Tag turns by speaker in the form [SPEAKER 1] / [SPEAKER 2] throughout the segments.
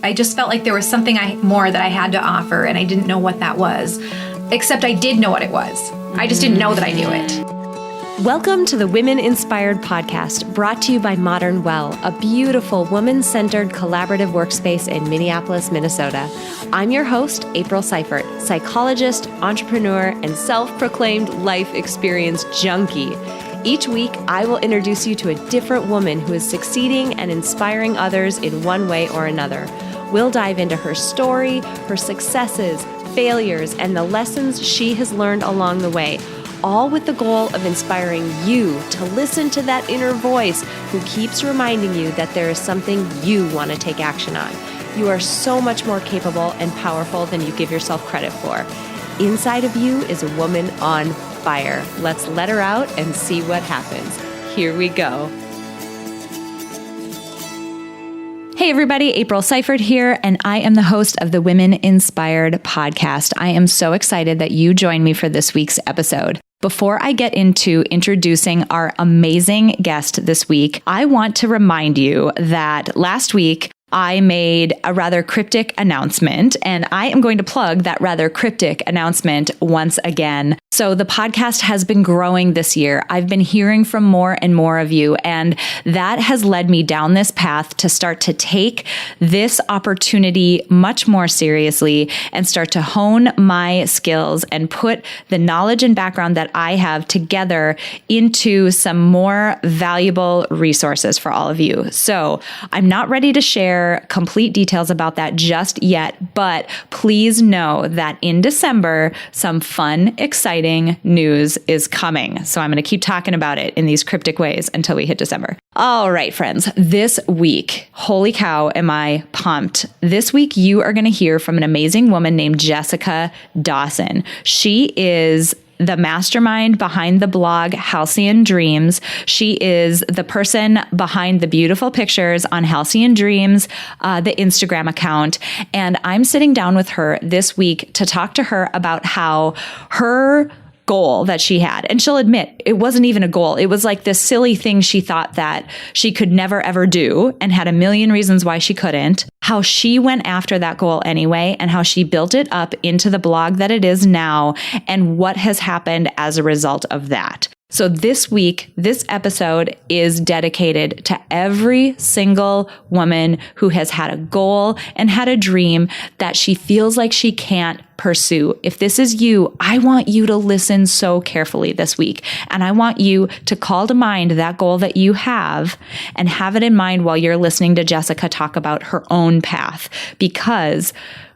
[SPEAKER 1] I just felt like there was something more that I had to offer, and I didn't know what that was, except I did know what it was. I just didn't know that I knew it.
[SPEAKER 2] Welcome to the Women Inspired podcast, brought to you by Modern Well, a beautiful woman-centered collaborative workspace in Minneapolis, Minnesota. I'm your host, April Seifert, psychologist, entrepreneur, and self-proclaimed life experience junkie. Each week, I will introduce you to a different woman who is succeeding and inspiring others in one way or another. We'll dive into her story, her successes, failures, and the lessons she has learned along the way, all with the goal of inspiring you to listen to that inner voice who keeps reminding you that there is something you want to take action on. You are so much more capable and powerful than you give yourself credit for. Inside of you is a woman on fire. Let's let her out and see what happens. Here we go. Hey everybody, April Seifert here, and I am the host of the Women Inspired podcast. I am so excited that you joined me for this week's episode. Before I get into introducing our amazing guest this week, I want to remind you that last week I made a rather cryptic announcement, and I am going to plug that rather cryptic announcement once again. So the podcast has been growing this year. I've been hearing from more and more of you, and that has led me down this path to start to take this opportunity much more seriously and start to hone my skills and put the knowledge and background that I have together into some more valuable resources for all of you. So I'm not ready to share complete details about that just yet, but please know that in December, some fun, exciting news is coming. So I'm going to keep talking about it in these cryptic ways until we hit December. All right, friends, this week, holy cow, am I pumped. This week, you are going to hear from an amazing woman named Jessica Dawson. She is the mastermind behind the blog Halcyon Dreams. She is the person behind the beautiful pictures on Halcyon Dreams, the Instagram account. And I'm sitting down with her this week to talk to her about how her goal that she had, and she'll admit it wasn't even a goal. It was like this silly thing she thought that she could never ever do and had a million reasons why she couldn't, how she went after that goal anyway, and how she built it up into the blog that it is now, and what has happened as a result of that. So this week, this episode is dedicated to every single woman who has had a goal and had a dream that she feels like she can't pursue. If this is you, I want you to listen so carefully this week. And I want you to call to mind that goal that you have and have it in mind while you're listening to Jessica talk about her own path, because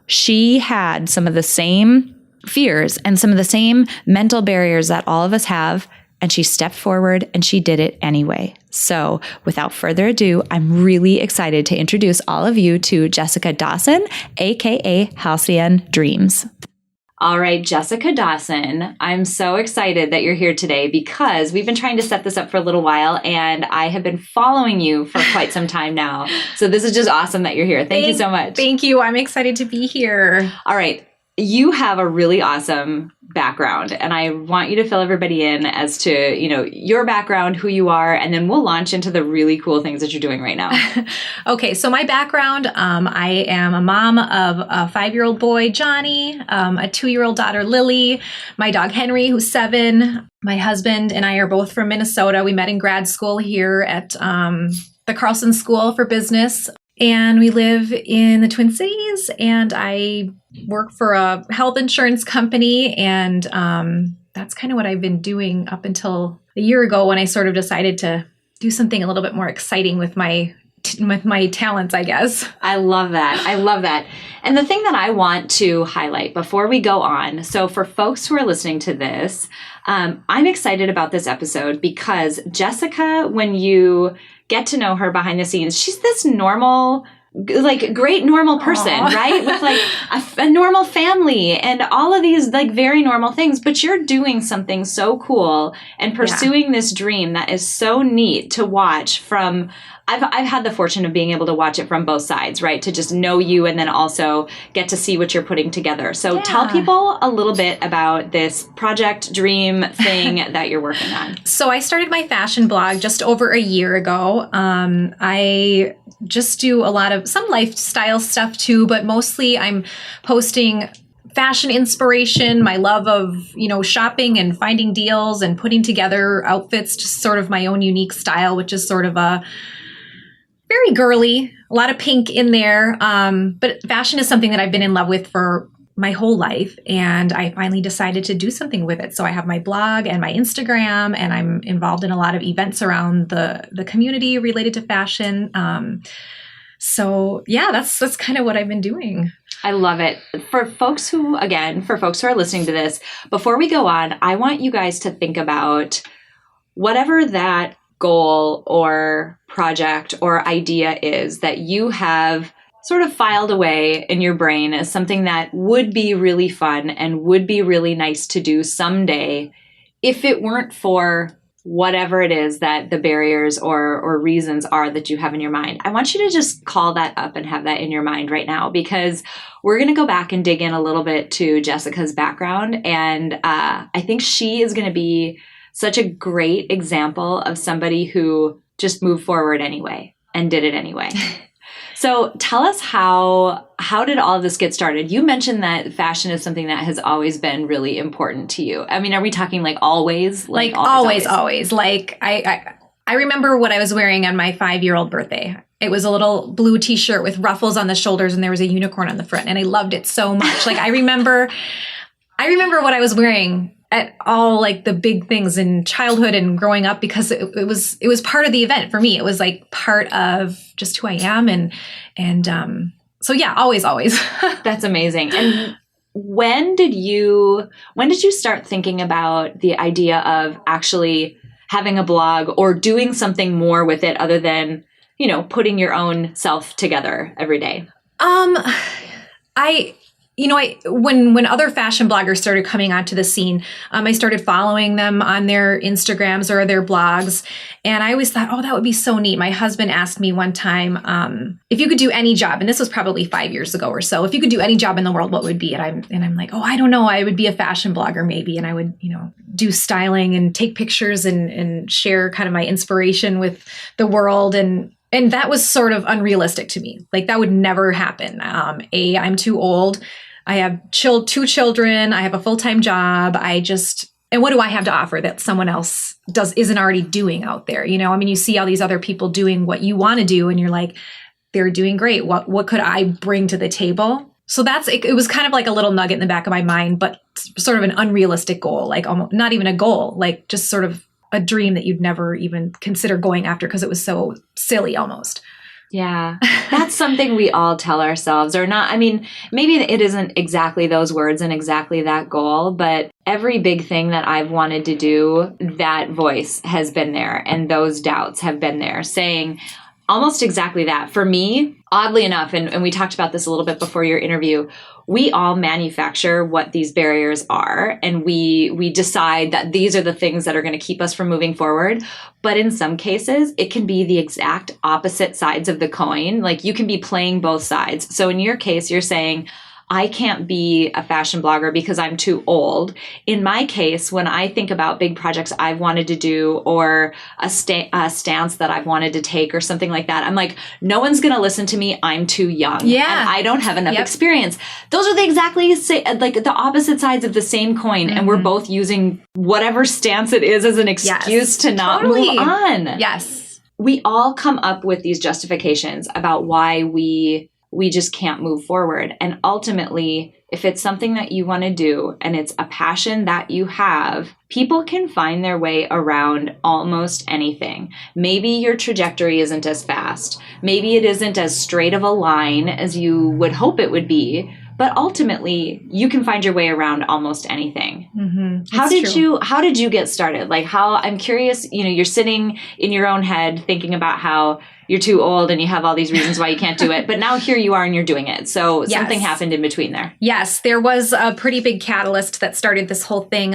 [SPEAKER 2] she had some of the same fears and some of the same mental barriers that all of us have. And she stepped forward and she did it anyway. So without further ado, I'm really excited to introduce all of you to Jessica Dawson, aka Halcyon Dreams. All right, Jessica Dawson, I'm so excited that you're here today because we've been trying to set this up for a little while and I have been following you for quite some time now. So this is just awesome that you're here. Thank you so much.
[SPEAKER 1] Thank you. I'm excited to be here.
[SPEAKER 2] All right. You have a really awesome background, and I want you to fill everybody in as to, your background, who you are, and then we'll launch into the really cool things that you're doing right now.
[SPEAKER 1] Okay, so my background, I am a mom of a 5-year-old boy, Johnny, a 2-year-old daughter, Lily, my dog, Henry, who's 7. My husband and I are both from Minnesota. We met in grad school here at the Carlson School for Business. And we live in the Twin Cities, and I work for a health insurance company. And that's kind of what I've been doing up until a year ago when I sort of decided to do something a little bit more exciting with my talents, I guess.
[SPEAKER 2] I love that. I love that. And the thing that I want to highlight before we go on, so for folks who are listening to this, I'm excited about this episode because Jessica, when you get to know her behind the scenes, she's this normal, great normal person, right? With a normal family and all of these very normal things, but you're doing something so cool and pursuing this dream that is so neat to watch from. I've had the fortune of being able to watch it from both sides, right? To just know you and then also get to see what you're putting together. So tell people a little bit about this project dream thing that you're working on.
[SPEAKER 1] So I started my fashion blog just over a year ago. I just do a lot of some lifestyle stuff too, but mostly I'm posting fashion inspiration, my love of, shopping and finding deals and putting together outfits, just sort of my own unique style, which is sort of a very girly, a lot of pink in there. But fashion is something that I've been in love with for my whole life. And I finally decided to do something with it. So I have my blog and my Instagram, and I'm involved in a lot of events around the community related to fashion. So yeah, that's kind of what I've been doing.
[SPEAKER 2] I love it. For folks who are listening to this, before we go on, I want you guys to think about whatever that goal or project or idea is that you have sort of filed away in your brain as something that would be really fun and would be really nice to do someday if it weren't for whatever it is that the barriers or reasons are that you have in your mind. I want you to just call that up and have that in your mind right now, because we're going to go back and dig in a little bit to Jessica's background. And I think she is going to be such a great example of somebody who just moved forward anyway and did it anyway. So tell us how did all of this get started? You mentioned that fashion is something that has always been really important to you. I mean, are we talking like always?
[SPEAKER 1] Like always. Like I remember what I was wearing on my 5-year-old birthday. It was a little blue t-shirt with ruffles on the shoulders and there was a unicorn on the front, and I loved it so much. Like I remember what I was wearing at all like the big things in childhood and growing up, because it was part of the event for me. It was like part of just who I am. And so yeah, always.
[SPEAKER 2] That's amazing. And when did you start thinking about the idea of actually having a blog or doing something more with it other than, putting your own self together every day? When other fashion bloggers started coming onto the scene, I started following them on their Instagrams or their blogs. And I always thought, oh, that would be so neat. My husband asked me one time, if you could do any job, and this was probably 5 years ago or so, if you could do any job in the world, what would it be? And I'm like, oh, I don't know. I would be a fashion blogger maybe. And I would, do styling and take pictures and share kind of my inspiration with the world. And that was sort of unrealistic to me. Like that would never happen. I'm too old. I have 2 children. I have a full-time job. And what do I have to offer that someone else isn't already doing out there? I mean, you see all these other people doing what you want to do and you're like, they're doing great. What could I bring to the table? So it was kind of like a little nugget in the back of my mind, but sort of an unrealistic goal, like almost not even a goal, like just sort of a dream that you'd never even consider going after because it was so silly almost. Yeah, that's something we all tell ourselves, or not. I mean, maybe it isn't exactly those words and exactly that goal, but every big thing that I've wanted to do, that voice has been there and those doubts have been there saying almost exactly that. For me, oddly enough, and we talked about this a little bit before your interview, we all manufacture what these barriers are, and we decide that these are the things that are going to keep us from moving forward. But in some cases, it can be the exact opposite sides of the coin. Like you can be playing both sides. So in your case, you're saying, I can't be a fashion blogger because I'm too old. In my case, when I think about big projects I've wanted to do or a stance that I've wanted to take or something like that, I'm like, no one's going to listen to me. I'm too young.
[SPEAKER 1] Yeah.
[SPEAKER 2] And I don't have enough experience. Those are the opposite sides of the same coin. Mm-hmm. And we're both using whatever stance it is as an excuse to not move on.
[SPEAKER 1] Yes.
[SPEAKER 2] We all come up with these justifications about why we just can't move forward. And ultimately, if it's something that you want to do and it's a passion that you have, people can find their way around almost anything. Maybe your trajectory isn't as fast. Maybe it isn't as straight of a line as you would hope it would be. But ultimately, you can find your way around almost anything.
[SPEAKER 1] Mm-hmm.
[SPEAKER 2] How did you get started? Like I'm curious, you're sitting in your own head thinking about how you're too old and you have all these reasons why you can't do it. But now here you are and you're doing it. So something happened in between there.
[SPEAKER 1] Yes, there was a pretty big catalyst that started this whole thing.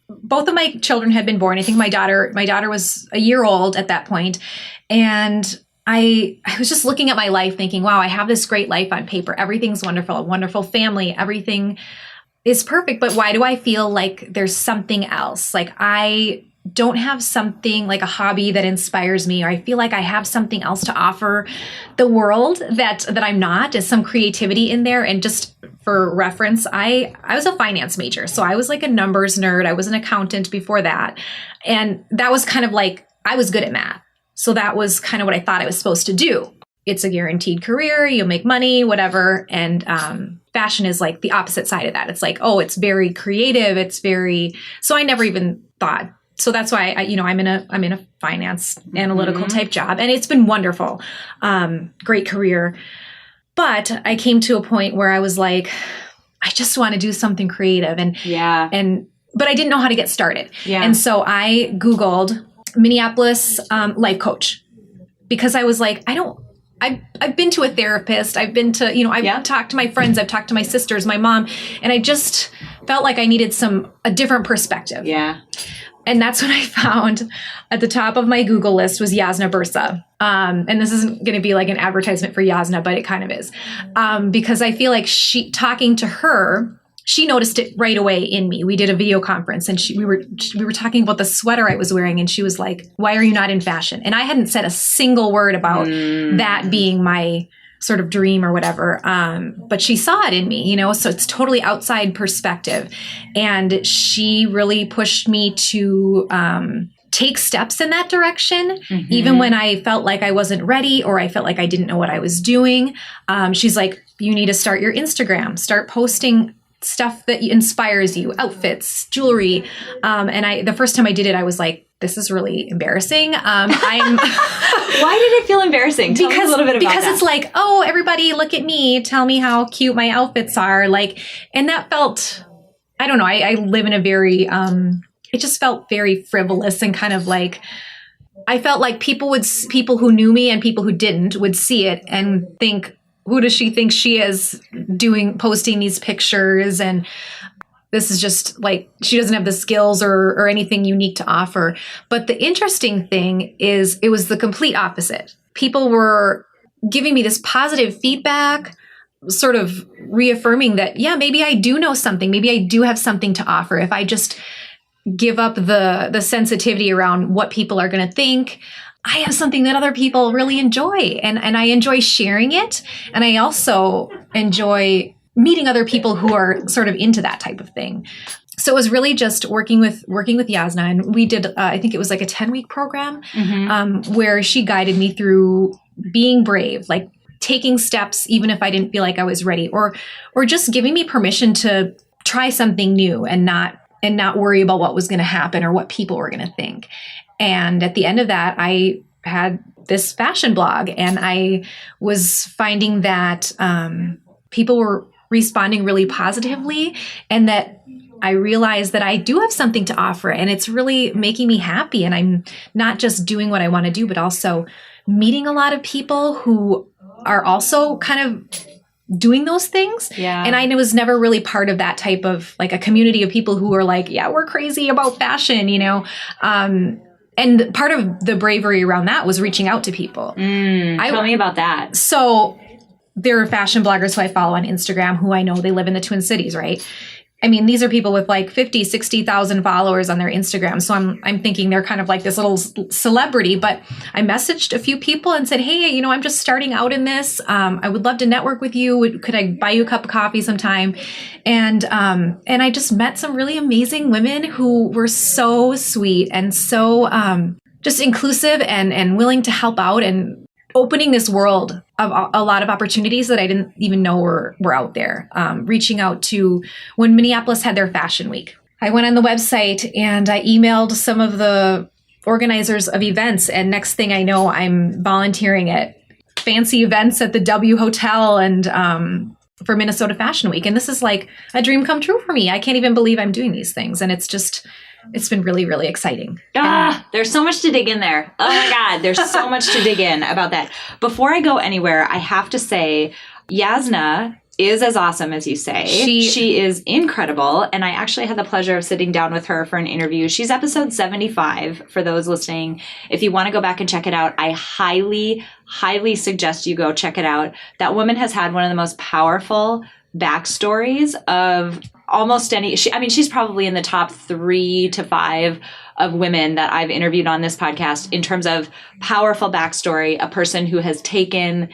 [SPEAKER 1] Both of my children had been born. I think my daughter was a year old at that point. And I was just looking at my life thinking, wow, I have this great life on paper. Everything's wonderful, a wonderful family. Everything is perfect. But why do I feel like there's something else? Like I don't have something like a hobby that inspires me, or I feel like I have something else to offer the world that I'm not, is some creativity in there. And just for reference, I was a finance major. So I was like a numbers nerd. I was an accountant before that. And that was kind of like, I was good at math. So that was kind of what I thought I was supposed to do. It's a guaranteed career. You'll make money, whatever. And fashion is like the opposite side of that. It's like, oh, it's very creative. So I never even thought. So that's why I'm in a finance analytical type job, and it's been wonderful. Great career. But I came to a point where I was like, I just want to do something creative, but I didn't know how to get started. Yeah. And so I Googled Minneapolis life coach, because I was like, I've been to a therapist. I've been to, I've talked to my friends. I've talked to my sisters, my mom, and I just felt like I needed a different perspective. Yeah. And that's when I found at the top of my Google list was Jasna Bursa. And this isn't going to be like an advertisement for Jasna, but it kind of is. Because I feel like talking to her, she noticed it right away in me. We did a video conference, and we were talking about the sweater I was wearing, and she was like, "Why are you not in fashion?" And I hadn't said a single word about that being my sort of dream or whatever. But she saw it in me, so it's totally outside perspective. And she really pushed me to take steps in that direction, even when I felt like I wasn't ready, or I felt like I didn't know what I was doing. She's like, you need to start your Instagram, start posting stuff that inspires you, outfits, jewelry. And the first time I did it, I was like, this is really embarrassing. Why
[SPEAKER 2] did it feel embarrassing? Tell me a little bit about that.
[SPEAKER 1] Because it's like, oh, everybody look at me. Tell me how cute my outfits are. Like, and that felt, I don't know. I live in a very, it just felt very frivolous, and kind of like, I felt like people who knew me and people who didn't would see it and think, who does she think she is posting these pictures? And this is just like, she doesn't have the skills or anything unique to offer. But the interesting thing is, it was the complete opposite. People were giving me this positive feedback, sort of reaffirming that, yeah, maybe I do know something. Maybe I do have something to offer if I just give up the sensitivity around what people are going to think. I have something that other people really enjoy, and I enjoy sharing it. And I also enjoy meeting other people who are sort of into that type of thing. So it was really just working with Jasna, and we did, I think it was like a 10-week program where she guided me through being brave, like taking steps, even if I didn't feel like I was ready, or just giving me permission to try something new and not worry about what was going to happen or what people were going to think. And at the end of that, I had this fashion blog, and I was finding that people were responding really positively, and that I realized that I do have something to offer, and it's really making me happy. And I'm not just doing what I want to do, but also meeting a lot of people who are also kind of doing those things. Yeah. And I was never really part of that type of like a community of people who are like, yeah, we're crazy about fashion, And part of the bravery around that was reaching out to people.
[SPEAKER 2] Tell me about that.
[SPEAKER 1] So there are fashion bloggers who I follow on Instagram who I know they live in the Twin Cities, right? I mean, these are people with like 50, 60,000 followers on their Instagram. So I'm thinking they're kind of like this little celebrity, but I messaged a few people and said, hey, I'm just starting out in this. I would love to network with you. Could I buy you a cup of coffee sometime? And I just met some really amazing women who were so sweet and so just inclusive and willing to help out, and opening this world of a lot of opportunities that I didn't even know were out there. Reaching out to when Minneapolis had their fashion week. I went on the website and I emailed some of the organizers of events. And next thing I know, I'm volunteering at fancy events at the W Hotel and for Minnesota Fashion Week. And this is like a dream come true for me. I can't even believe I'm doing these things. And it's been really, really exciting.
[SPEAKER 2] There's so much to dig in there. Oh my God, there's so much to dig in about that. Before I go anywhere, I have to say, Jasna is as awesome as you say. She is incredible. And I actually had the pleasure of sitting down with her for an interview. She's episode 75 for those listening. If you want to go back and check it out, I highly, highly suggest you go check it out. That woman has had one of the most powerful backstories of almost any, she's probably in the top 3 to 5 of women that I've interviewed on this podcast in terms of powerful backstory, a person who has taken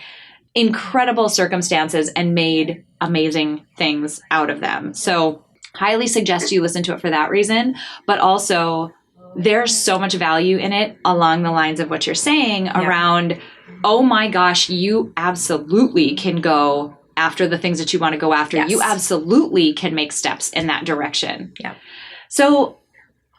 [SPEAKER 2] incredible circumstances and made amazing things out of them. So highly suggest you listen to it for that reason, but also there's so much value in it along the lines of what you're saying around, oh my gosh, you absolutely can go after the things that you want to go after. Yes. You absolutely can make steps in that direction. Yeah. So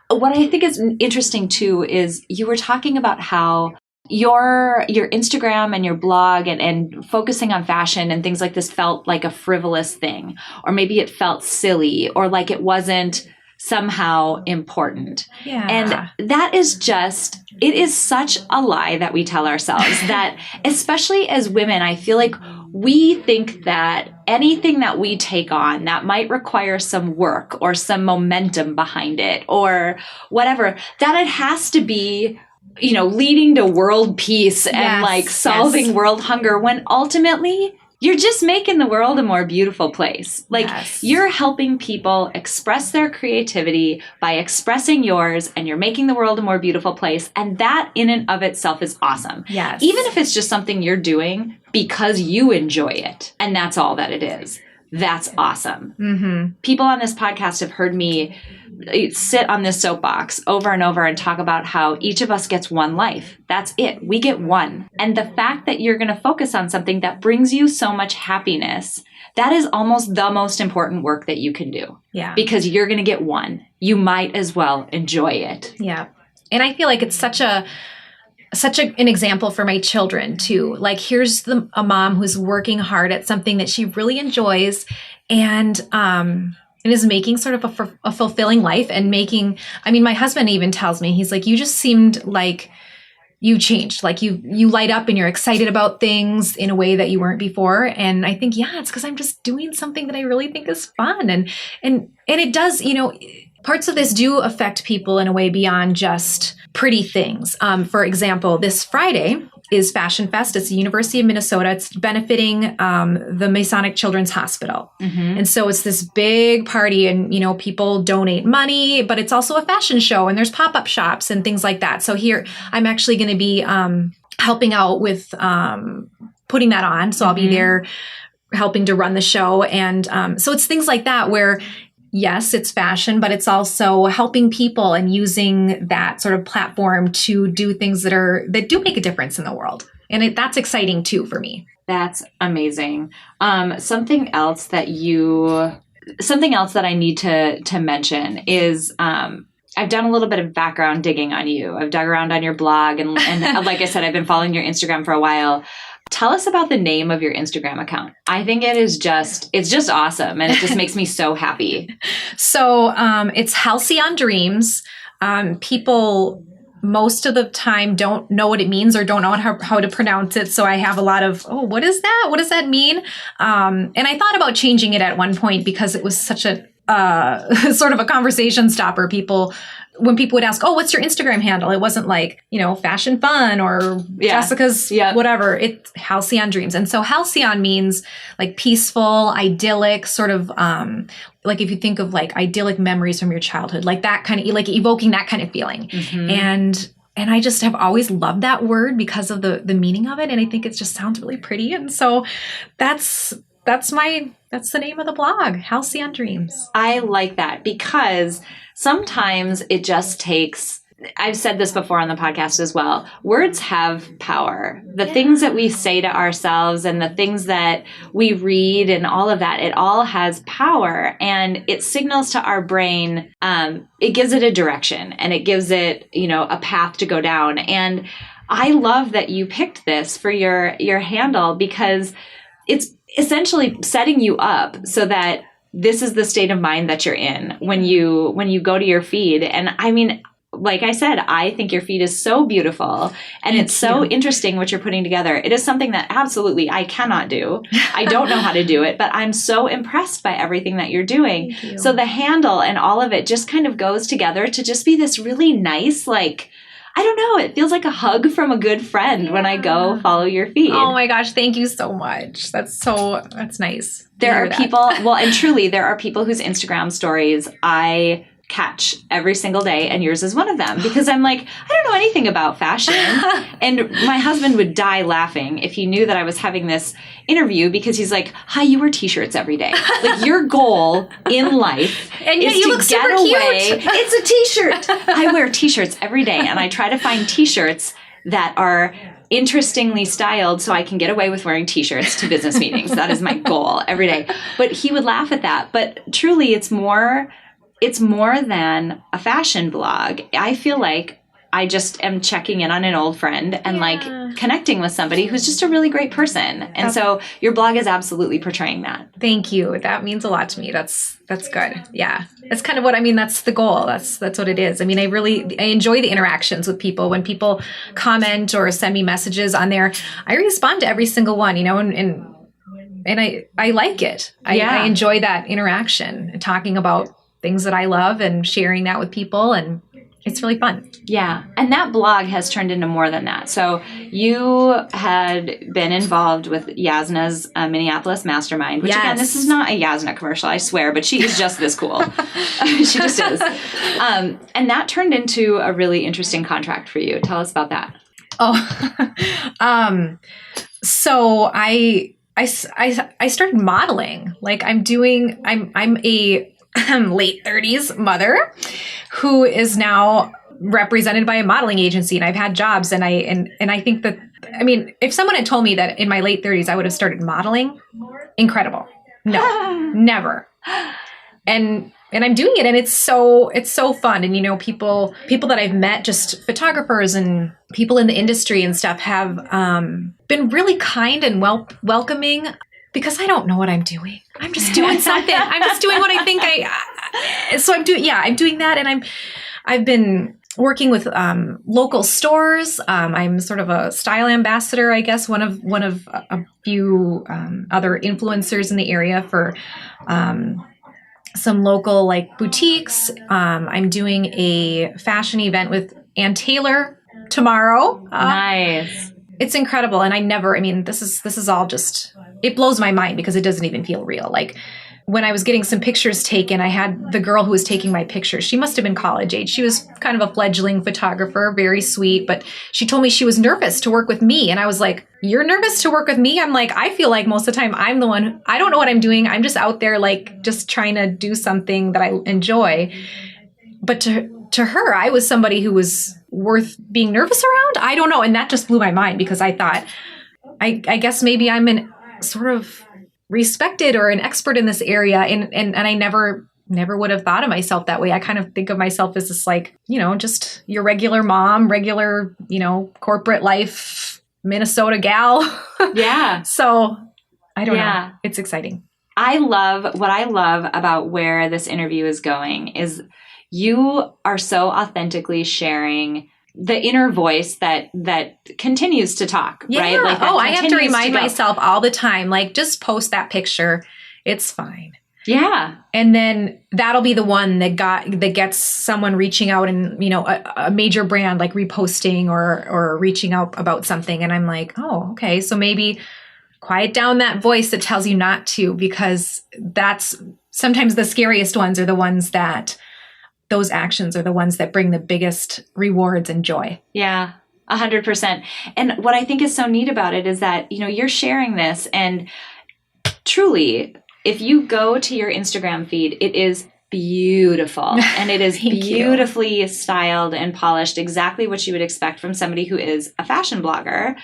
[SPEAKER 2] what I think is interesting too is you were talking about how your Instagram and your blog and focusing on fashion and things like this felt like a frivolous thing, or maybe it felt silly, or like it wasn't somehow important. Yeah. And that is it is such a lie that we tell ourselves that, especially as women, I feel like we think that anything that we take on that might require some work or some momentum behind it or whatever, that it has to be, leading to world peace and like solving world hunger, when ultimately you're just making the world a more beautiful place. Like you're helping people express their creativity by expressing yours, and you're making the world a more beautiful place. And that in and of itself is awesome. Yes. Even if it's just something you're doing because you enjoy it. And that's all that it is. That's awesome. Mm-hmm. People on this podcast have heard me sit on this soapbox over and over and talk about how each of us gets one life. That's it. We get one. And the fact that you're going to focus on something that brings you so much happiness, that is almost the most important work that you can do. Yeah. Because you're going to get one. You might as well enjoy it.
[SPEAKER 1] Yeah. And I feel like it's such an example for my children too. Like here's a mom who's working hard at something that she really enjoys and is making sort of a fulfilling life and my husband even tells me, he's like, you just seemed like you changed, like you light up and you're excited about things in a way that you weren't before. And I think, it's because I'm just doing something that I really think is fun. And it does, parts of this do affect people in a way beyond just pretty things. For example, this Friday is Fashion Fest. It's the University of Minnesota. It's benefiting the Masonic Children's Hospital. Mm-hmm. And so it's this big party and, people donate money, but it's also a fashion show and there's pop-up shops and things like that. So here I'm actually going to be helping out with putting that on. So I'll be there helping to run the show. And so it's things like that where yes, it's fashion, but it's also helping people and using that sort of platform to do things that do make a difference in the world. And that's exciting too for me.
[SPEAKER 2] That's amazing. Something else that I need to mention is, I've done a little bit of background digging on you. I've dug around on your blog and like I said, I've been following your Instagram for a while. Tell us about the name of your Instagram account. I think it's just awesome. And it just makes me so happy.
[SPEAKER 1] So it's Halcyon Dreams. People most of the time don't know what it means or don't know how to pronounce it. So I have a lot of, what is that? What does that mean? And I thought about changing it at one point because it was such a sort of a conversation stopper. When people would ask, what's your Instagram handle? It wasn't like, Fashion Fun or Jessica's whatever. It's Halcyon Dreams. And so Halcyon means like peaceful, idyllic, sort of like if you think of like idyllic memories from your childhood, like that kind of, like evoking that kind of feeling. Mm-hmm. And I just have always loved that word because of the meaning of it. And I think it just sounds really pretty. And so that's the name of the blog, Halcyon Dreams.
[SPEAKER 2] I like that because sometimes it just takes, I've said this before on the podcast as well, words have power. The things that we say to ourselves and the things that we read and all of that, it all has power and it signals to our brain, it gives it a direction and it gives it, a path to go down. And I love that you picked this for your handle because it's essentially setting you up so that this is the state of mind that you're in when you go to your feed. And I mean, like I said, I think your feed is so beautiful and it's so interesting what you're putting together. It is something that absolutely I cannot do. I don't know how to do it, but I'm so impressed by everything that you're doing. So the handle and all of it just kind of goes together to just be this really nice, like, I don't know. It feels like a hug from a good friend when I go follow your feed.
[SPEAKER 1] Oh my gosh. Thank you so much. That's nice.
[SPEAKER 2] There are people, well, and truly there are people whose Instagram stories I catch every single day, and yours is one of them, because I'm like, I don't know anything about fashion. And my husband would die laughing if he knew that I was having this interview, because he's like, hi, you wear t-shirts every day. Like, your goal in life
[SPEAKER 1] and
[SPEAKER 2] is
[SPEAKER 1] you
[SPEAKER 2] to
[SPEAKER 1] look
[SPEAKER 2] get
[SPEAKER 1] super
[SPEAKER 2] away.
[SPEAKER 1] cute.
[SPEAKER 2] It's a t-shirt. I wear t-shirts every day, and I try to find t-shirts that are interestingly styled so I can get away with wearing t-shirts to business meetings. That is my goal every day. But he would laugh at that. But truly, it's more than a fashion blog. I feel like I just am checking in on an old friend and like connecting with somebody who's just a really great person. And so your blog is absolutely portraying that.
[SPEAKER 1] Thank you. That means a lot to me. That's good. Yeah. That's kind of what I mean. That's the goal. That's what it is. I mean, I enjoy the interactions with people. When people comment or send me messages on there, I respond to every single one, and I like it. I enjoy that interaction, talking about things that I love and sharing that with people, and it's really fun.
[SPEAKER 2] Yeah. And that blog has turned into more than that. So you had been involved with Yasna's Minneapolis Mastermind, which again, this is not a Yasna commercial, I swear, but she is just this cool. She just is. And that turned into a really interesting contract for you. Tell us about that.
[SPEAKER 1] So I started modeling. Like I'm a late 30s mother who is now represented by a modeling agency, and I've had jobs, and I think that, I mean, if someone had told me that in my late 30s I would have started modeling, incredible. No, never. And I'm doing it, and it's so fun. And people that I've met, just photographers and people in the industry and stuff, have been really kind and welcoming. Because I don't know what I'm doing. I'm just doing something. I'm just doing what I think I'm doing that. And I've been working with local stores. I'm sort of a style ambassador, I guess, one of a few other influencers in the area for some local like boutiques. I'm doing a fashion event with Ann Taylor tomorrow.
[SPEAKER 2] Nice.
[SPEAKER 1] It's incredible. And this is all just, it blows my mind because it doesn't even feel real. Like when I was getting some pictures taken, I had the girl who was taking my pictures. She must have been college age. She was kind of a fledgling photographer, very sweet, but she told me she was nervous to work with me. And I was like, you're nervous to work with me? I'm like, I feel like most of the time I'm the one, I don't know what I'm doing. I'm just out there like just trying to do something that I enjoy. But to her, I was somebody who was worth being nervous around. I don't know. And that just blew my mind because I thought, I guess maybe I'm an sort of respected or an expert in this area. And I never would have thought of myself that way. I kind of think of myself as this like, just your regular mom, regular, corporate life, Minnesota gal.
[SPEAKER 2] Yeah.
[SPEAKER 1] So I don't know. It's exciting.
[SPEAKER 2] What I love about where this interview is going is you are so authentically sharing the inner voice that continues to talk, right? Like
[SPEAKER 1] I have to remind myself all the time, like, just post that picture. It's fine.
[SPEAKER 2] Yeah.
[SPEAKER 1] And then that'll be the one that gets someone reaching out and, a major brand like reposting or reaching out about something. And I'm like, oh, okay. So maybe quiet down that voice that tells you not to, because that's sometimes the scariest ones are the ones that those actions are the ones that bring the biggest rewards and joy.
[SPEAKER 2] Yeah, 100%. And what I think is so neat about it is that, you're sharing this, and truly, if you go to your Instagram feed, it is beautiful and it is beautifully styled and polished, exactly what you would expect from somebody who is a fashion blogger.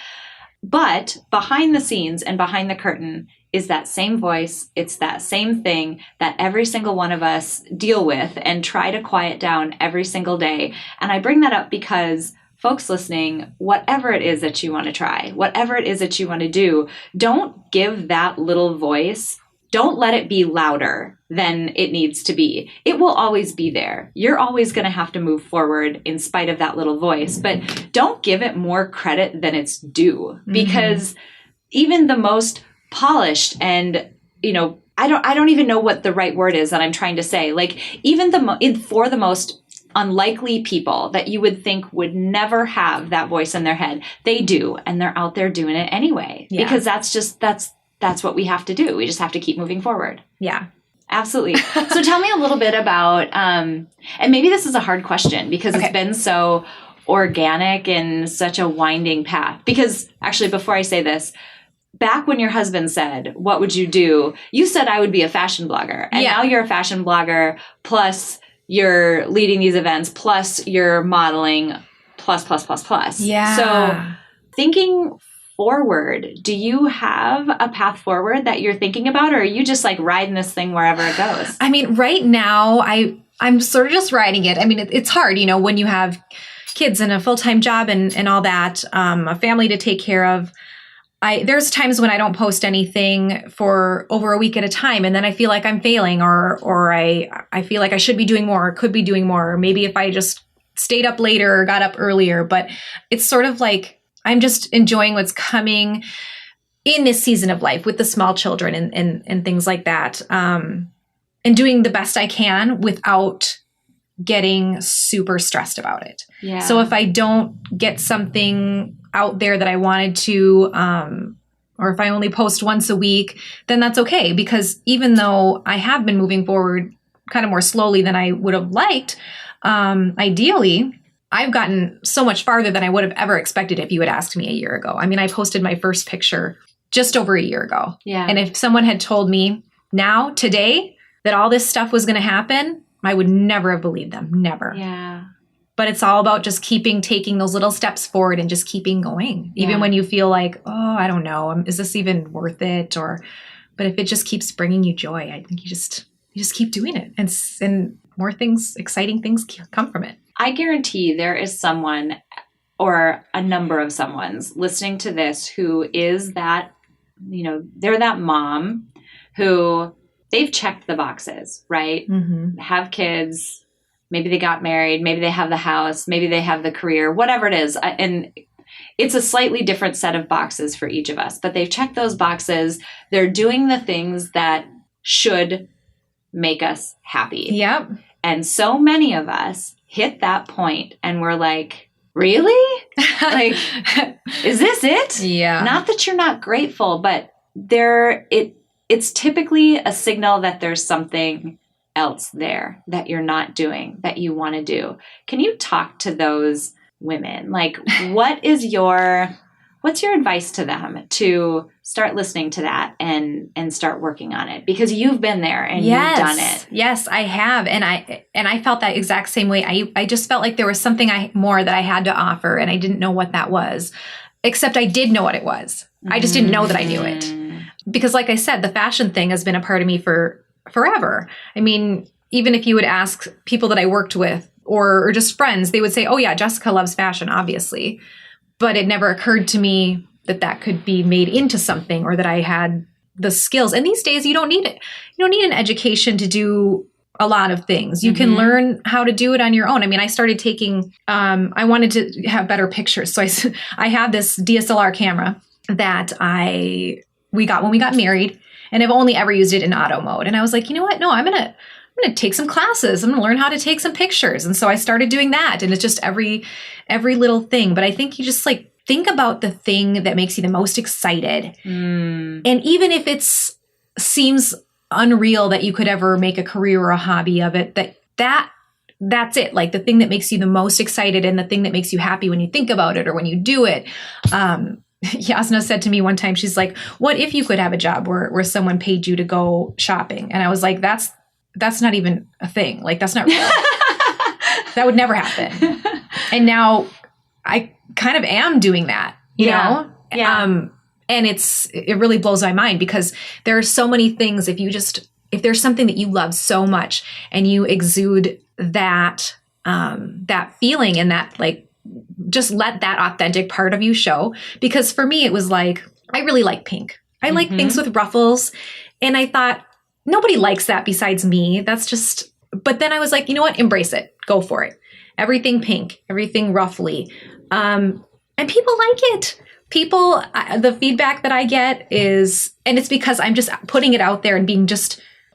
[SPEAKER 2] But behind the scenes and behind the curtain is that same voice. It's that same thing that every single one of us deal with and try to quiet down every single day. And I bring that up because folks listening, whatever it is that you want to try, whatever it is that you want to do, don't give that little voice, don't let it be louder than it needs to be. It will always be there. You're always going to have to move forward in spite of that little voice, but don't give it more credit than it's due, because even the most polished and, I don't even know what the right word is that I'm trying to say. Like even for the most unlikely people that you would think would never have that voice in their head. They do. And they're out there doing it anyway, because that's what we have to do. We just have to keep moving forward.
[SPEAKER 1] Yeah.
[SPEAKER 2] Absolutely. So tell me a little bit about, and maybe this is a hard question because it's been so organic and such a winding path. Because actually, before I say this, back when your husband said, what would you do? You said I would be a fashion blogger. And now you're a fashion blogger, plus you're leading these events, plus you're modeling, plus.
[SPEAKER 1] Yeah.
[SPEAKER 2] So thinking forward, do you have a path forward that you're thinking about, or are you just like riding this thing wherever it goes?
[SPEAKER 1] I mean, right now, I'm sort of just riding it. I mean, it's hard, when you have kids and a full-time job and all that, a family to take care of. There's times when I don't post anything for over a week at a time, and then I feel like I'm failing, or I feel like I should be doing more, or could be doing more, or maybe if I just stayed up later or got up earlier. But it's sort of like I'm just enjoying what's coming in this season of life with the small children and things like that, and doing the best I can without getting super stressed about it.
[SPEAKER 2] Yeah.
[SPEAKER 1] So if I don't get something out there that I wanted to, or if I only post once a week, then that's okay. Because even though I have been moving forward kind of more slowly than I would have liked, ideally, I've gotten so much farther than I would have ever expected if you had asked me a year ago. I mean, I posted my first picture just over a year ago.
[SPEAKER 2] Yeah.
[SPEAKER 1] And if someone had told me now, today, that all this stuff was going to happen, I would never have believed them. Never.
[SPEAKER 2] Yeah.
[SPEAKER 1] But it's all about just taking those little steps forward and just keeping going. Even when you feel like, oh, I don't know, is this even worth it? But if it just keeps bringing you joy, I think you just keep doing it. And more things, exciting things come from it.
[SPEAKER 2] I guarantee there is someone or a number of someone's listening to this who is that, they're that mom who they've checked the boxes, right?
[SPEAKER 1] Mm-hmm.
[SPEAKER 2] Have kids, maybe they got married, maybe they have the house, maybe they have the career, whatever it is. And it's a slightly different set of boxes for each of us, but they've checked those boxes. They're doing the things that should make us happy.
[SPEAKER 1] Yep.
[SPEAKER 2] And so many of us hit that point and we're like, really? Like, is this it?
[SPEAKER 1] Yeah.
[SPEAKER 2] Not that you're not grateful, but it's typically a signal that there's something else there that you're not doing that you want to do. Can you talk to those women? Like, what's your advice to them to start listening to that and start working on it? Because you've been there and you've done it.
[SPEAKER 1] Yes, I have. And I felt that exact same way. I just felt like there was something more that I had to offer, and I didn't know what that was, except I did know what it was. I just didn't know that I knew it. Because like I said, the fashion thing has been a part of me for forever. I mean, even if you would ask people that I worked with or just friends, they would say, oh yeah, Jessica loves fashion, obviously. But it never occurred to me that could be made into something, or that I had the skills. And these days you don't need it. You don't need an education to do a lot of things. You can learn how to do it on your own. I mean, I started taking, I wanted to have better pictures. So I have this DSLR camera that we got when we got married, and I've only ever used it in auto mode. And I was like, you know what? No, I'm going to take some classes. I'm going to learn how to take some pictures. And so I started doing that. And it's just every little thing. But I think you just think about the thing that makes you the most excited. And even if seems unreal that you could ever make a career or a hobby of it, that's it. Like the thing that makes you the most excited and the thing that makes you happy when you think about it or when you do it. Yasna said to me one time, she's like, what if you could have a job where someone paid you to go shopping? And I was like, that's not even a thing. Like, that's not real. That would never happen. And now I kind of am doing that, you know?
[SPEAKER 2] Yeah.
[SPEAKER 1] And it really blows my mind, because there are so many things. If there's something that you love so much and you exude that feeling and that, like, just let that authentic part of you show. Because for me, it was like, I really like pink. I like things with ruffles. And I thought, nobody likes that besides me. But then I was like, you know what? Embrace it. Go for it. Everything pink, everything ruffly. And people like it. The feedback that I get is, and it's because I'm just putting it out there and being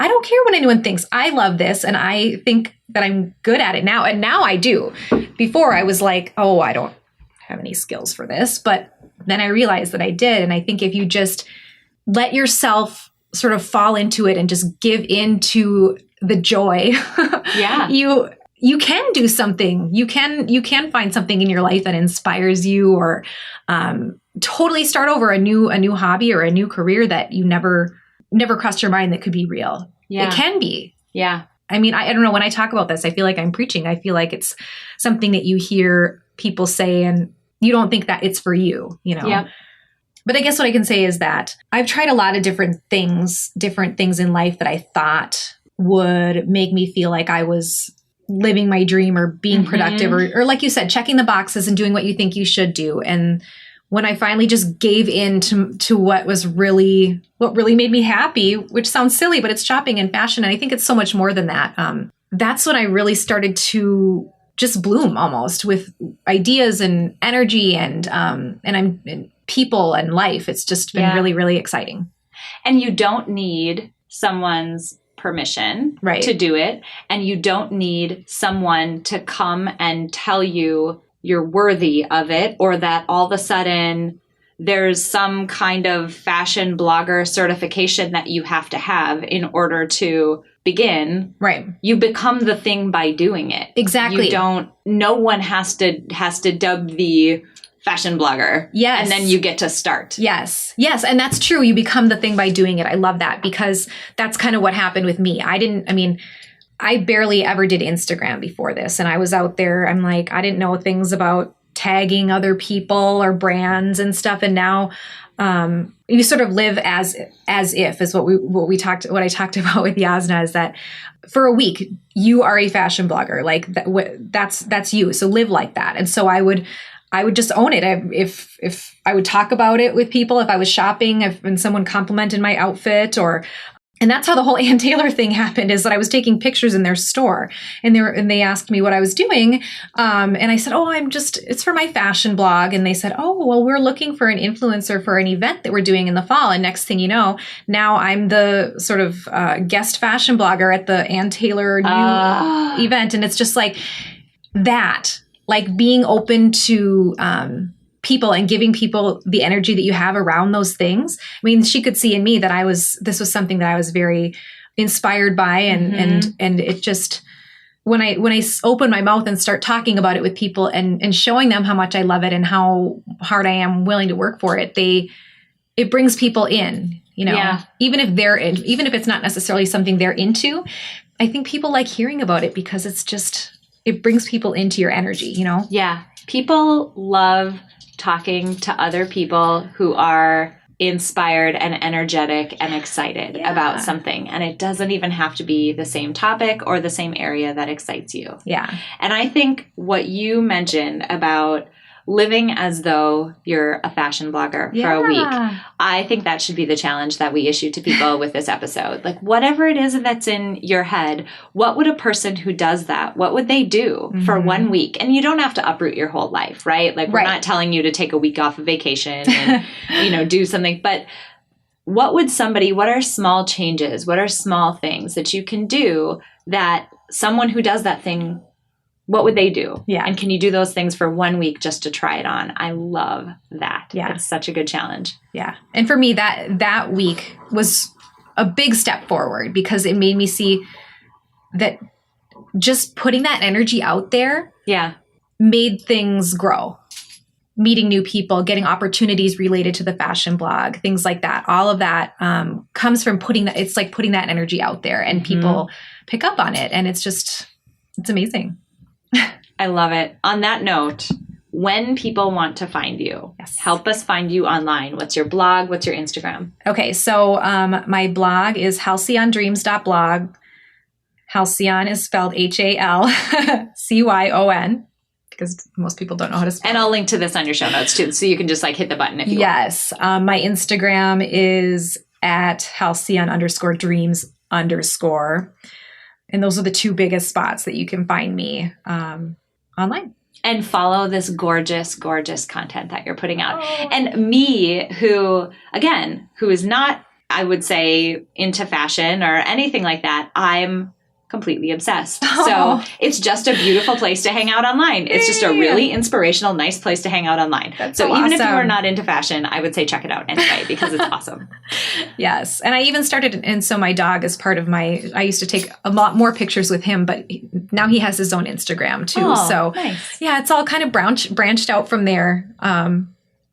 [SPEAKER 1] I don't care what anyone thinks. I love this and I think that I'm good at it now. And now I do. Before I was like, oh, I don't have any skills for this. But then I realized that I did. And I think if you just let yourself sort of fall into it and just give into the joy,
[SPEAKER 2] yeah,
[SPEAKER 1] you can do something. You can find something in your life that inspires you, or totally start over a new hobby or a new career that you never crossed your mind that could be real.
[SPEAKER 2] Yeah.
[SPEAKER 1] It can be.
[SPEAKER 2] Yeah.
[SPEAKER 1] I mean, I don't know, when I talk about this, I feel like I'm preaching. I feel like it's something that you hear people say and you don't think that it's for you, you know?
[SPEAKER 2] Yep.
[SPEAKER 1] But I guess what I can say is that I've tried a lot of different things in life that I thought would make me feel like I was living my dream or being productive, or like you said, checking the boxes and doing what you think you should do. And when I finally just gave in to what really made me happy, which sounds silly, but it's shopping and fashion. And I think it's so much more than that. That's when I really started to just bloom almost with ideas and energy and people and life. It's just been really, really exciting.
[SPEAKER 2] And you don't need someone's permission to do it. And you don't need someone to come and tell you you're worthy of it, or that all of a sudden there's some kind of fashion blogger certification that you have to have in order to begin.
[SPEAKER 1] Right.
[SPEAKER 2] You become the thing by doing it.
[SPEAKER 1] Exactly.
[SPEAKER 2] No one has to dub the fashion blogger.
[SPEAKER 1] Yes.
[SPEAKER 2] And then you get to start.
[SPEAKER 1] Yes. Yes. And that's true. You become the thing by doing it. I love that, because that's kind of what happened with me. I barely ever did Instagram before this. And I was out there, I'm like, I didn't know things about tagging other people or brands and stuff. And now you sort of live as if is what I talked about with Yasna, is that for a week, you are a fashion blogger. Like that's you. So live like that. And so I would just own it. If I would talk about it with people, if I was shopping, and someone complimented my outfit, and that's how the whole Ann Taylor thing happened, is that I was taking pictures in their store, and they asked me what I was doing. And I said, oh, it's for my fashion blog. And they said, oh, well, we're looking for an influencer for an event that we're doing in the fall. And next thing you know, now I'm the sort of guest fashion blogger at the Ann Taylor new event. And it's just like that, like being open to people and giving people the energy that you have around those things. I mean, she could see in me that this was something that I was very inspired by. And it just, when I open my mouth and start talking about it with people and showing them how much I love it and how hard I am willing to work for it, it brings people in, you know, even if it's not necessarily something they're into. I think people like hearing about it because it brings people into your energy, you know?
[SPEAKER 2] Yeah. People love talking to other people who are inspired and energetic and excited about something. And it doesn't even have to be the same topic or the same area that excites you.
[SPEAKER 1] Yeah.
[SPEAKER 2] And I think what you mentioned about living as though you're a fashion blogger for a week, I think that should be the challenge that we issue to people with this episode. Like, whatever it is that's in your head, what would a person who does that, what would they do for 1 week? And you don't have to uproot your whole life, right? Like, we're not telling you to take a week off of vacation and, do something. But what are small changes? What are small things that you can do that someone who does that thing, what would they do?
[SPEAKER 1] Yeah.
[SPEAKER 2] And can you do those things for 1 week just to try it on? I love that.
[SPEAKER 1] Yeah.
[SPEAKER 2] It's such a good challenge.
[SPEAKER 1] Yeah. And for me, that week was a big step forward, because it made me see that just putting that energy out there made things grow. Meeting new people, getting opportunities related to the fashion blog, things like that. All of that comes from putting that energy out there, and people pick up on it. And it's amazing.
[SPEAKER 2] I love it. On that note, when people want to find you, help us find you online. What's your blog? What's your Instagram?
[SPEAKER 1] Okay, so my blog is halcyondreams.blog. Halcyon is spelled HALCYON, because most people don't know how to spell.
[SPEAKER 2] And I'll link to this on your show notes too, so you can just hit the button if you want.
[SPEAKER 1] Yes. My Instagram is at halcyon_dreams_. And those are the two biggest spots that you can find me online.
[SPEAKER 2] And follow this gorgeous, gorgeous content that you're putting out. Oh. And me, who is not I would say, into fashion or anything like that, I'm completely obsessed. So it's just a beautiful place to hang out online. It's just a really inspirational, nice place to hang out online.
[SPEAKER 1] That's
[SPEAKER 2] so even
[SPEAKER 1] awesome.
[SPEAKER 2] if you are not into fashion, I would say check it out anyway, because it's awesome.
[SPEAKER 1] Yes. And I even started, and so my dog is part of I used to take a lot more pictures with him, but now he has his own Instagram too.
[SPEAKER 2] Oh,
[SPEAKER 1] so
[SPEAKER 2] nice.
[SPEAKER 1] Yeah, it's all kind of branched out from there.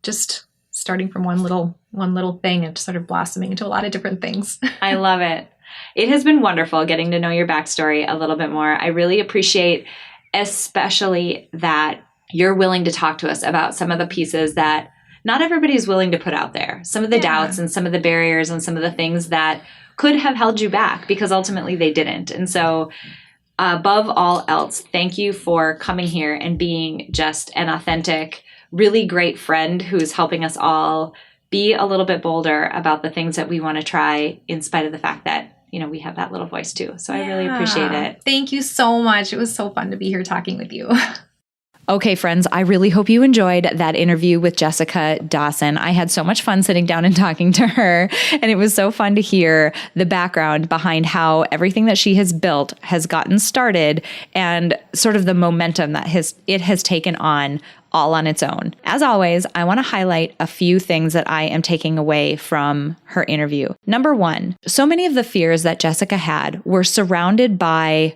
[SPEAKER 1] Just starting from one little thing and sort of blossoming into a lot of different things.
[SPEAKER 2] I love it. It has been wonderful getting to know your backstory a little bit more. I really appreciate especially that you're willing to talk to us about some of the pieces that not everybody's willing to put out there. Some of the doubts and some of the barriers and some of the things that could have held you back, because ultimately they didn't. And so above all else, thank you for coming here and being just an authentic, really great friend who's helping us all be a little bit bolder about the things that we want to try, in spite of the fact that, we have that little voice too. So I really appreciate it.
[SPEAKER 1] Thank you so much. It was so fun to be here talking with you.
[SPEAKER 2] Okay, friends, I really hope you enjoyed that interview with Jessica Dawson. I had so much fun sitting down and talking to her, and it was so fun to hear the background behind how everything that she has built has gotten started and sort of the momentum that it has taken on all on its own. As always, I want to highlight a few things that I am taking away from her interview. Number one, so many of the fears that Jessica had were surrounded by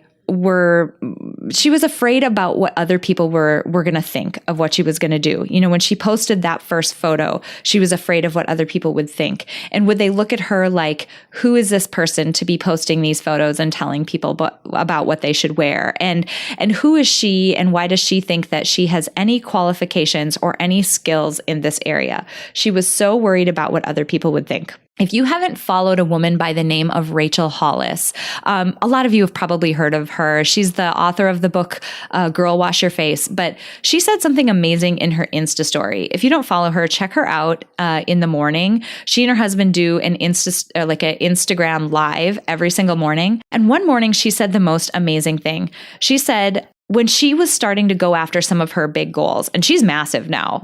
[SPEAKER 2] she was afraid about what other people were going to think of what she was going to do. When she posted that first photo, she was afraid of what other people would think. And would they look at her like, who is this person to be posting these photos and telling people about what they should wear? And who is she, and why does she think that she has any qualifications or any skills in this area? She was so worried about what other people would think. If you haven't followed a woman by the name of Rachel Hollis, a lot of you have probably heard of her. She's the author of the book, Girl Wash Your Face, but she said something amazing in her Insta story. If you don't follow her, check her out in the morning. She and her husband do an Instagram live every single morning. And one morning she said the most amazing thing. She said, when she was starting to go after some of her big goals, and she's massive now,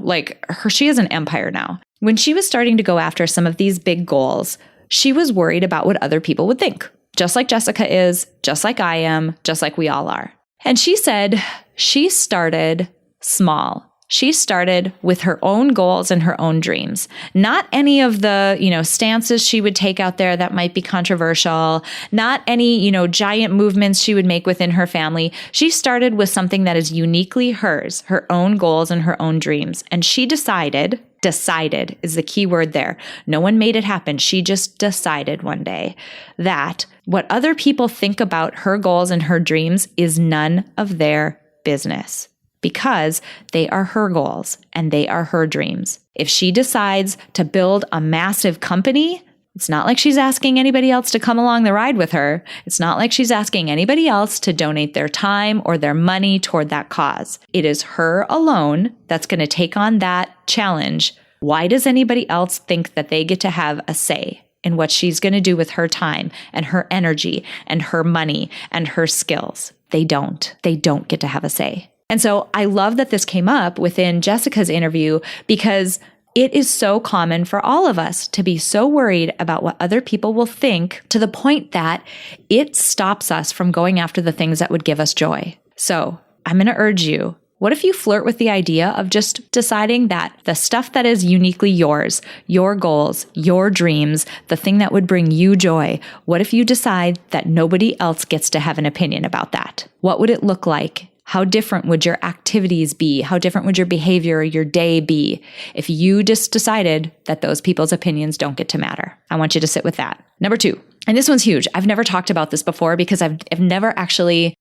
[SPEAKER 2] she has an empire now. When she was starting to go after some of these big goals, she was worried about what other people would think, just like Jessica is, just like I am, just like we all are. And she said she started small. She started with her own goals and her own dreams, not any of the, stances she would take out there that might be controversial, not any, giant movements she would make within her family. She started with something that is uniquely hers, her own goals and her own dreams. And she decided is the key word there. No one made it happen. She just decided one day that what other people think about her goals and her dreams is none of their business, because they are her goals and they are her dreams. If she decides to build a massive company, it's not like she's asking anybody else to come along the ride with her. It's not like she's asking anybody else to donate their time or their money toward that cause. It is her alone that's going to take on that challenge. Why does anybody else think that they get to have a say in what she's going to do with her time and her energy and her money and her skills? They don't. They don't get to have a say. And so I love that this came up within Jessica's interview, because it is so common for all of us to be so worried about what other people will think, to the point that it stops us from going after the things that would give us joy. So I'm going to urge you, what if you flirt with the idea of just deciding that the stuff that is uniquely yours, your goals, your dreams, the thing that would bring you joy, what if you decide that nobody else gets to have an opinion about that? What would it look like? How different would your activities be? How different would your behavior or your day be if you just decided that those people's opinions don't get to matter? I want you to sit with that. Number 2, and this one's huge. I've never talked about this before because I've never actually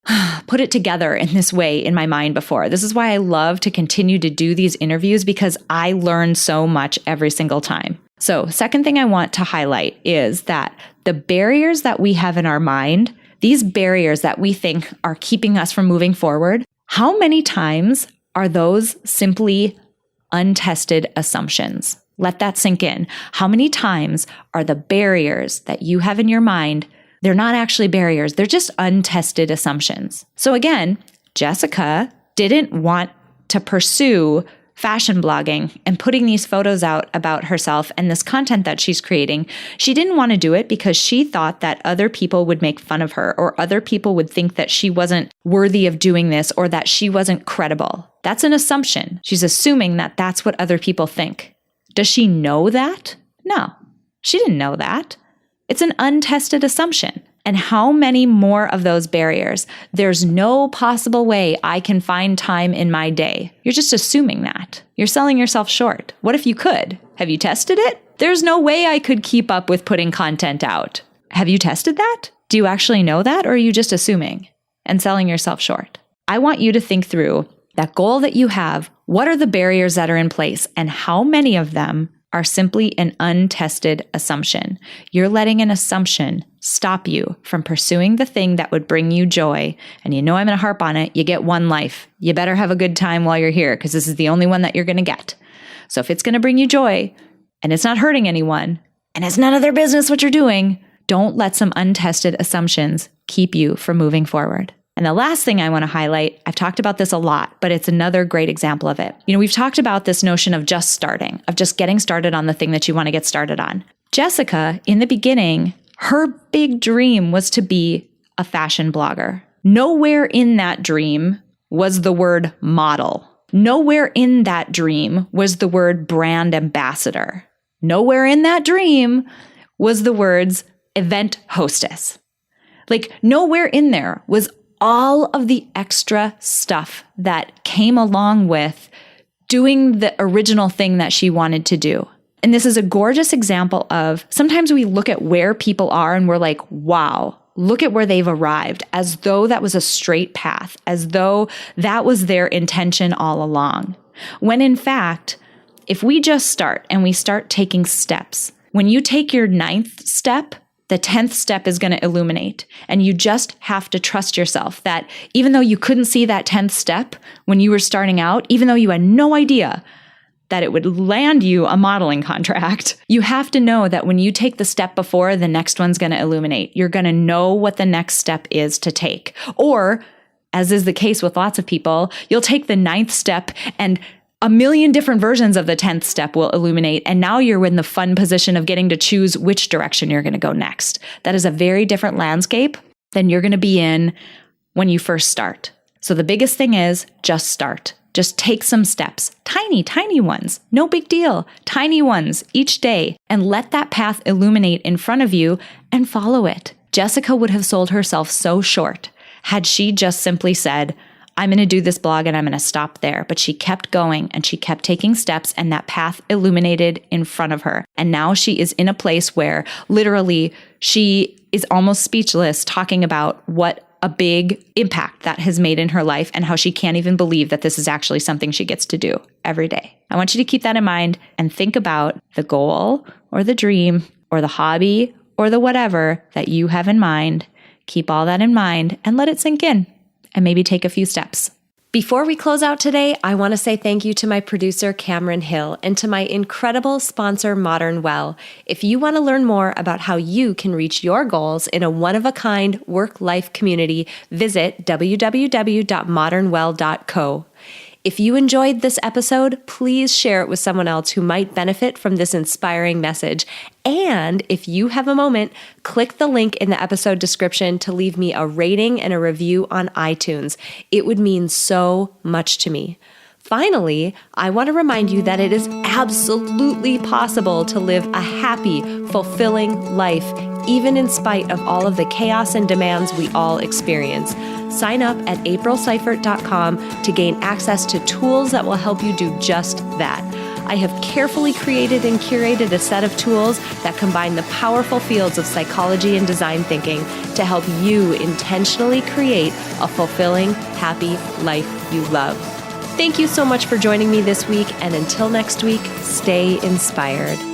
[SPEAKER 2] put it together in this way in my mind before. This is why I love to continue to do these interviews, because I learn so much every single time. So, second thing I want to highlight is that the barriers that we have in our mind, these barriers that we think are keeping us from moving forward, how many times are those simply untested assumptions? Let that sink in. How many times are the barriers that you have in your mind, they're not actually barriers, they're just untested assumptions? So again, Jessica didn't want to pursue fashion blogging and putting these photos out about herself and this content that she's creating, she didn't want to do it because she thought that other people would make fun of her or other people would think that she wasn't worthy of doing this or that she wasn't credible. That's an assumption. She's assuming that that's what other people think. Does she know that? No, she didn't know that. It's an untested assumption. And how many more of those barriers? There's no possible way I can find time in my day. You're just assuming that. You're selling yourself short. What if you could? Have you tested it? There's no way I could keep up with putting content out. Have you tested that? Do you actually know that, or are you just assuming and selling yourself short? I want you to think through that goal that you have. What are the barriers that are in place, and how many of them are simply an untested assumption? You're letting an assumption stop you from pursuing the thing that would bring you joy. And you know I'm going to harp on it. You get one life. You better have a good time while you're here, because this is the only one that you're going to get. So if it's going to bring you joy and it's not hurting anyone and it's none of their business what you're doing, don't let some untested assumptions keep you from moving forward. And the last thing I want to highlight, I've talked about this a lot, but it's another great example of it. We've talked about this notion of just starting, of just getting started on the thing that you want to get started on. Jessica, in the beginning, her big dream was to be a fashion blogger. Nowhere in that dream was the word model. Nowhere in that dream was the word brand ambassador. Nowhere in that dream was the words event hostess. Nowhere in there was all of the extra stuff that came along with doing the original thing that she wanted to do. And this is a gorgeous example of, sometimes we look at where people are and we're like, wow, look at where they've arrived, as though that was a straight path, as though that was their intention all along. When in fact, if we just start and we start taking steps, when you take your 9th step, the 10th step is going to illuminate. And you just have to trust yourself that even though you couldn't see that 10th step when you were starting out, even though you had no idea that it would land you a modeling contract, you have to know that when you take the step before, the next one's going to illuminate. You're going to know what the next step is to take. Or, as is the case with lots of people, you'll take the 9th step and a million different versions of the 10th step will illuminate. And now you're in the fun position of getting to choose which direction you're going to go next. That is a very different landscape than you're going to be in when you first start. So the biggest thing is just start. Just take some steps, tiny ones, no big deal, tiny ones each day, and let that path illuminate in front of you and follow it. Jessica would have sold herself so short had she just simply said, I'm going to do this blog and I'm going to stop there. But she kept going and she kept taking steps, and that path illuminated in front of her. And now she is in a place where literally she is almost speechless, talking about what a big impact that has made in her life and how she can't even believe that this is actually something she gets to do every day. I want you to keep that in mind and think about the goal or the dream or the hobby or the whatever that you have in mind. Keep all that in mind and let it sink in. And maybe take a few steps.
[SPEAKER 3] Before we close out today, I want to say thank you to my producer, Cameron Hill, and to my incredible sponsor, Modern Well. If you want to learn more about how you can reach your goals in a one-of-a-kind work-life community, visit www.modernwell.co. If you enjoyed this episode, please share it with someone else who might benefit from this inspiring message. And if you have a moment, click the link in the episode description to leave me a rating and a review on iTunes. It would mean so much to me. Finally, I want to remind you that it is absolutely possible to live a happy, fulfilling life, even in spite of all of the chaos and demands we all experience. Sign up at aprilseifert.com to gain access to tools that will help you do just that. I have carefully created and curated a set of tools that combine the powerful fields of psychology and design thinking to help you intentionally create a fulfilling, happy life you love. Thank you so much for joining me this week, and until next week, stay inspired.